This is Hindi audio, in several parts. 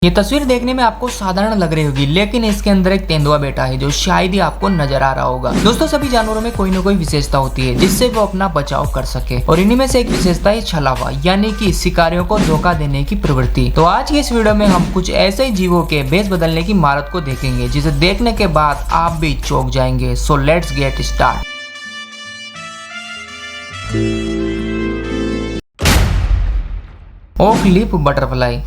ये तस्वीर देखने में आपको साधारण लग रही होगी, लेकिन इसके अंदर एक तेंदुआ बैठा है जो शायद ही आपको नजर आ रहा होगा। दोस्तों, सभी जानवरों में कोई न कोई विशेषता होती है जिससे वो अपना बचाव कर सके, और इन्हीं में से एक विशेषता है छलावा, यानी कि शिकारियों को धोखा देने की प्रवृत्ति। तो आज की इस वीडियो में हम कुछ ऐसे ही जीवों के भेष बदलने की महारत को देखेंगे जिसे देखने के बाद आप भी चौंक जाएंगे। So let's get start. Oak leaf butterfly.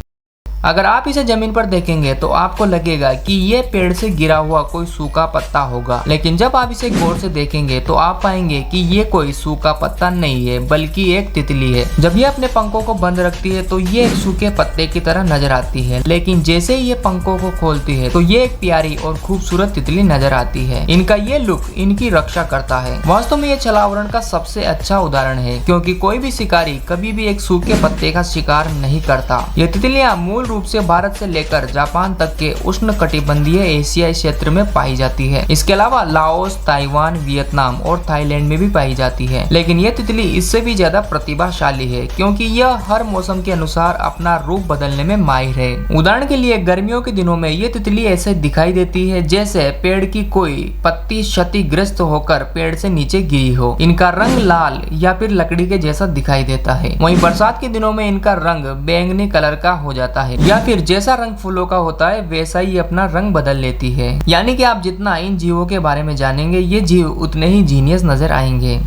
अगर आप इसे जमीन पर देखेंगे तो आपको लगेगा कि ये पेड़ से गिरा हुआ कोई सूखा पत्ता होगा, लेकिन जब आप इसे गौर से देखेंगे तो आप पाएंगे कि ये कोई सूखा पत्ता नहीं है बल्कि एक तितली है। जब ये अपने पंखों को बंद रखती है तो ये एक सूखे पत्ते की तरह नजर आती है, लेकिन जैसे ही ये पंखों को खोलती है तो ये एक प्यारी और खूबसूरत तितली नजर आती है। इनका ये लुक इनकी रक्षा करता है। वास्तव में ये छलावरण का सबसे अच्छा उदाहरण है, क्योंकि कोई भी शिकारी कभी भी एक सूखे पत्ते का शिकार नहीं करता। ये तितलियां मूल रूप से भारत से लेकर जापान तक के उष्ण कटिबंधीय एशियाई क्षेत्र में पाई जाती है। इसके अलावा लाओस, ताइवान, वियतनाम और थाईलैंड में भी पाई जाती है। लेकिन यह तितली इससे भी ज्यादा प्रतिभाशाली है, क्योंकि यह हर मौसम के अनुसार अपना रूप बदलने में माहिर है। उदाहरण के लिए गर्मियों के दिनों में ये तितली ऐसे दिखाई देती है जैसे पेड़ की कोई पत्ती क्षतिग्रस्त होकर पेड़ से नीचे गिरी हो। इनका रंग लाल या फिर लकड़ी के जैसा दिखाई देता है। वहीं बरसात के दिनों में इनका रंग बैंगनी कलर का हो जाता है, या फिर जैसा रंग फूलों का होता है वैसा ही अपना रंग बदल लेती है। यानी कि आप जितना इन जीवों के बारे में जानेंगे ये जीव उतने ही जीनियस नजर आएंगे।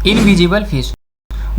Invisible fish.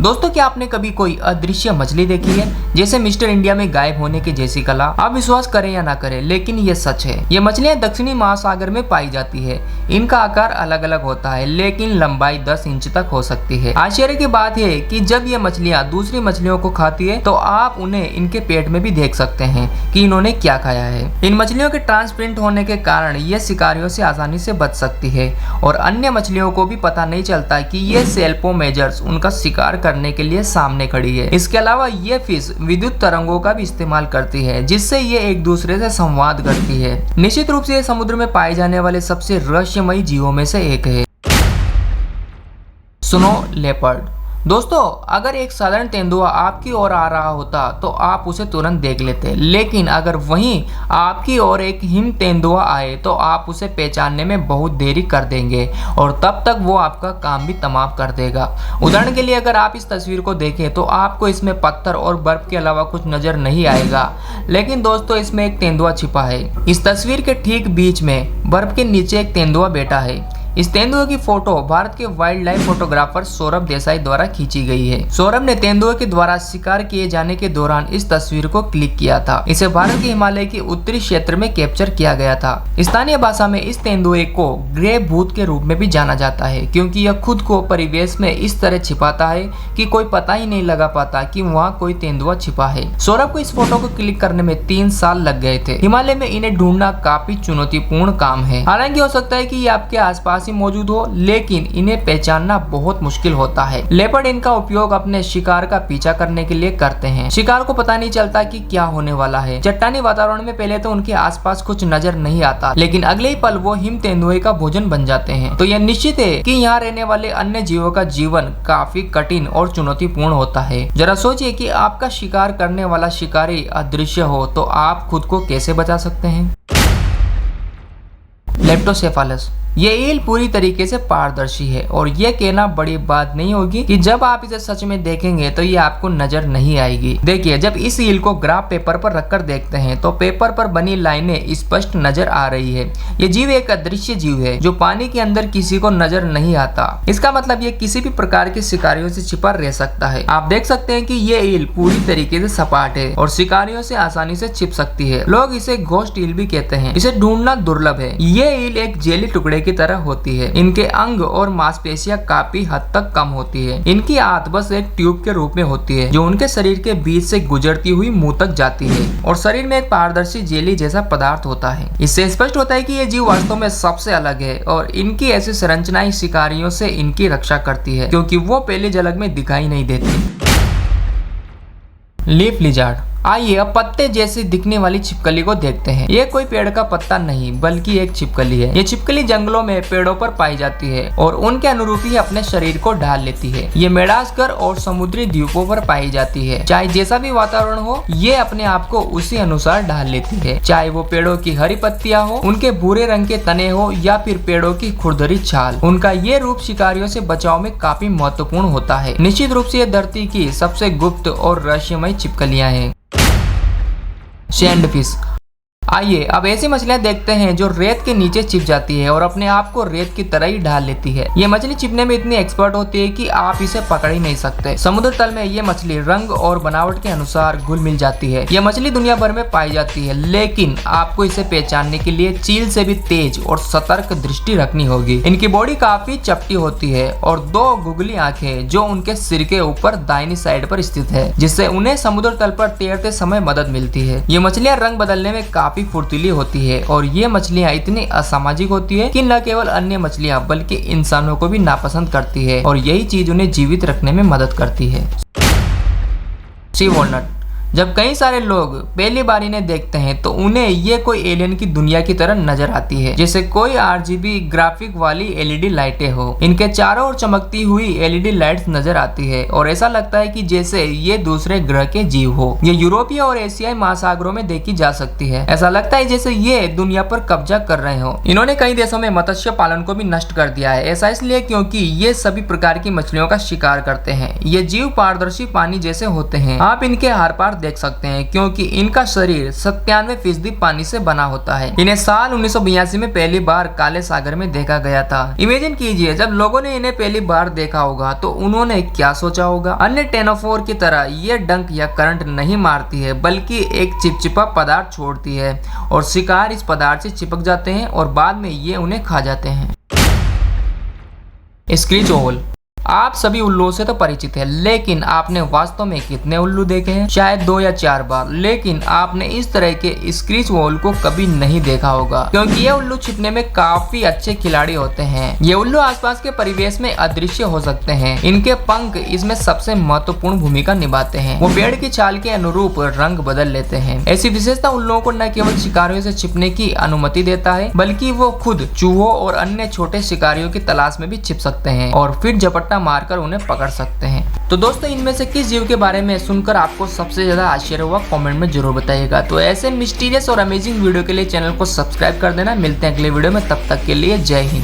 दोस्तों, क्या आपने कभी कोई अदृश्य मछली देखी है, जैसे मिस्टर इंडिया में गायब होने की जैसी कला? आप विश्वास करें या ना करें, लेकिन ये सच है। ये मछलियां दक्षिणी महासागर में पाई जाती है। इनका आकार अलग अलग होता है, लेकिन लंबाई 10 इंच तक हो सकती है। आश्चर्य की बात है कि जब ये मछलियां दूसरी मछलियों को खाती है तो आप उन्हें इनके पेट में भी देख सकते हैं कि इन्होंने क्या खाया है। इन मछलियों के ट्रांसपेरेंट होने के कारण ये शिकारियों से आसानी से बच सकती है, और अन्य मछलियों को भी पता नहीं चलता कि ये सेल्पोमेजर्स उनका शिकार करने के लिए सामने खड़ी है। इसके अलावा ये फिश विद्युत तरंगों का भी इस्तेमाल करती है, जिससे ये एक दूसरे से संवाद करती है। निश्चित रूप से ये समुद्र में पाए जाने वाले सबसे रहस्यमयी जीवों में से एक है। Snow leopard. दोस्तों, अगर एक साधारण तेंदुआ आपकी ओर आ रहा होता तो आप उसे तुरंत देख लेते, लेकिन अगर वहीं आपकी ओर एक हिम तेंदुआ आए तो आप उसे पहचानने में बहुत देरी कर देंगे, और तब तक वो आपका काम भी तमाम कर देगा। उदाहरण के लिए अगर आप इस तस्वीर को देखें तो आपको इसमें पत्थर और बर्फ के अलावा कुछ नजर नहीं आएगा, लेकिन दोस्तों इसमें एक तेंदुआ छिपा है। इस तस्वीर के ठीक बीच में बर्फ के नीचे एक तेंदुआ बैठा है। इस तेंदुए की फोटो भारत के wild life photographer Saurabh Desai द्वारा खींची गई है। सौरभ ने तेंदुए के द्वारा शिकार किए जाने के दौरान इस तस्वीर को क्लिक किया था। इसे भारत के हिमालय के उत्तरी क्षेत्र में कैप्चर किया गया था। स्थानीय भाषा में इस तेंदुए को ग्रे भूत के रूप में भी जाना जाता है, क्योंकि यह खुद को परिवेश में इस तरह छिपाता है कि कोई पता ही नहीं लगा पाता कि वहाँ कोई तेंदुआ छिपा है। सौरभ को इस फोटो को क्लिक करने में 3 साल लग गए थे। हिमालय में इन्हें ढूंढना काफी चुनौतीपूर्ण काम है। हालांकि हो सकता है कि ये आपके आसपास मौजूद हो, लेकिन इन्हें पहचानना बहुत मुश्किल होता है। लेपर्ड इनका उपयोग अपने शिकार का पीछा करने के लिए करते हैं। शिकार को पता नहीं चलता कि क्या होने वाला है। चट्टानी वातावरण में पहले तो उनके आसपास कुछ नजर नहीं आता, लेकिन अगले ही पल वो हिम तेंदुए का भोजन बन जाते हैं। तो यह निश्चित है कि यहाँ रहने वाले अन्य जीवों का जीवन काफी कठिन और चुनौतीपूर्ण होता है। जरा सोचिए कि आपका शिकार करने वाला शिकारी अदृश्य हो तो आप खुद को कैसे बचा सकते हैं। लेप्टोसेफालस। ये ईल पूरी तरीके से पारदर्शी है, और ये कहना बड़ी बात नहीं होगी कि जब आप इसे सच में देखेंगे तो ये आपको नजर नहीं आएगी। देखिए, जब इस ईल को ग्राफ पेपर पर रखकर देखते हैं तो पेपर पर बनी लाइनें स्पष्ट नजर आ रही है। ये जीव एक अदृश्य जीव है जो पानी के अंदर किसी को नजर नहीं आता। इसका मतलब ये किसी भी प्रकार के शिकारियों से छिपा रह सकता है। आप देख सकते हैं कि ये ईल पूरी तरीके से सपाट है और शिकारियों से आसानी से छिप सकती है। लोग इसे घोस्ट ईल भी कहते हैं। इसे ढूंढना दुर्लभ है। ये ईल एक जेली टुकड़े की तरह होती है। इनके अंग और मांसपेशियां काफी हद तक कम होती है। इनकी आंत बस एक ट्यूब के रूप में होती है जो उनके शरीर के बीच से गुजरती हुई मुंह तक जाती है, और शरीर में एक पारदर्शी जेली जैसा पदार्थ होता है। इससे स्पष्ट होता है कि ये जीव वास्तव में सबसे अलग है, और इनकी ऐसी संरचनाएं शिकारियों से इनकी रक्षा करती है, क्योंकि वो पहली झलक में दिखाई नहीं देती। Leaf lizard. आइए अब पत्ते जैसी दिखने वाली छिपकली को देखते हैं। ये कोई पेड़ का पत्ता नहीं बल्कि एक छिपकली है। ये छिपकली जंगलों में पेड़ों पर पाई जाती है और उनके अनुरूप ही अपने शरीर को ढाल लेती है। ये मेडागास्कर और समुद्री द्वीपों पर पाई जाती है। चाहे जैसा भी वातावरण हो, ये अपने आप को उसी अनुसार ढाल लेती है। चाहे वो पेड़ों की हरी पत्तियां हो, उनके भूरे रंग के तने हो या फिर पेड़ों की खुरदरी छाल, उनका ये रूप शिकारियों से बचाव में काफी महत्वपूर्ण होता है। निश्चित रूप से ये धरती की सबसे गुप्त और रहस्यमय छिपकलियां हैं। सैंडफिश। आइए अब ऐसी मछलियां देखते हैं जो रेत के नीचे छिप जाती है और अपने आप को रेत की तरह ही ढाल लेती है। ये मछली छिपने में इतनी एक्सपर्ट होती है कि आप इसे पकड़ ही नहीं सकते। समुद्र तल में ये मछली रंग और बनावट के अनुसार घुल मिल जाती है। ये मछली दुनिया भर में पाई जाती है, लेकिन आपको इसे पहचानने के लिए चील से भी तेज और सतर्क दृष्टि रखनी होगी। इनकी बॉडी काफी चपटी होती है और 2 गुगली आंखें जो उनके सिर के ऊपर दाहिनी साइड पर स्थित है, जिससे उन्हें समुद्र तल पर तैरते समय मदद मिलती है। ये मछलियां रंग बदलने में काफी फुर्तीली होती है और ये मछलियां इतनी असामाजिक होती है कि न केवल अन्य मछलियां बल्कि इंसानों को भी नापसंद करती है और यही चीज उन्हें जीवित रखने में मदद करती है। सी वॉलनट। जब कई सारे लोग पहली बार इन्हें देखते हैं तो उन्हें ये कोई एलियन की दुनिया की तरह नजर आती है, जैसे कोई RGB ग्राफिक वाली LED लाइटें हो। इनके चारों ओर चमकती हुई LED लाइट्स नजर आती है और ऐसा लगता है कि जैसे ये दूसरे ग्रह के जीव हो। ये यूरोपीय और एशियाई महासागरों में देखी जा सकती है। ऐसा लगता है जैसे ये दुनिया पर कब्जा कर रहे हो। इन्होंने कई देशों में मत्स्य पालन को भी नष्ट कर दिया है। ऐसा इसलिए क्योंकि ये सभी प्रकार की मछलियों का शिकार करते हैं। ये जीव पारदर्शी पानी जैसे होते हैं। आप इनके आर पार देख सकते हैं क्योंकि इनका शरीर 97% पानी से बना होता है। इन्हें साल 1982 में पहली बार काले सागर में देखा गया था। इमेजिन कीजिए जब लोगों ने इन्हें पहली बार देखा होगा तो उन्होंने क्या सोचा होगा। अन्य टेनोफोर की तरह ये डंक या करंट नहीं मारती है, बल्कि एक चिपचिपा पदार्थ छोड़ती है और शिकार इस पदार्थ से चिपक जाते हैं और बाद में ये उन्हें खा जाते हैं। Screech Oval. आप सभी उल्लुओं से तो परिचित है, लेकिन आपने वास्तव में कितने उल्लू देखे हैं? शायद 2 या 4 बार, लेकिन आपने इस तरह के स्क्रीच ओवल को कभी नहीं देखा होगा क्योंकि ये उल्लू छिपने में काफी अच्छे खिलाड़ी होते हैं। ये उल्लू आसपास के परिवेश में अदृश्य हो सकते हैं। इनके पंख इसमें सबसे महत्वपूर्ण भूमिका निभाते हैं। वो पेड़ की छाल के अनुरूप रंग बदल लेते हैं। ऐसी विशेषता उल्लुओं को न केवल शिकारियों से छिपने की अनुमति देता है, बल्कि वो खुद चूहों और अन्य छोटे शिकारियों की तलाश में भी छिप सकते हैं और फिर झपट्टा मारकर उन्हें पकड़ सकते हैं। तो दोस्तों, इनमें से किस जीव के बारे में सुनकर आपको सबसे ज्यादा आश्चर्य हुआ कमेंट में जरूर बताइएगा। तो ऐसे मिस्टीरियस और अमेजिंग वीडियो के लिए चैनल को सब्सक्राइब कर देना। मिलते हैं अगले वीडियो में, तब तक के लिए जय हिंद।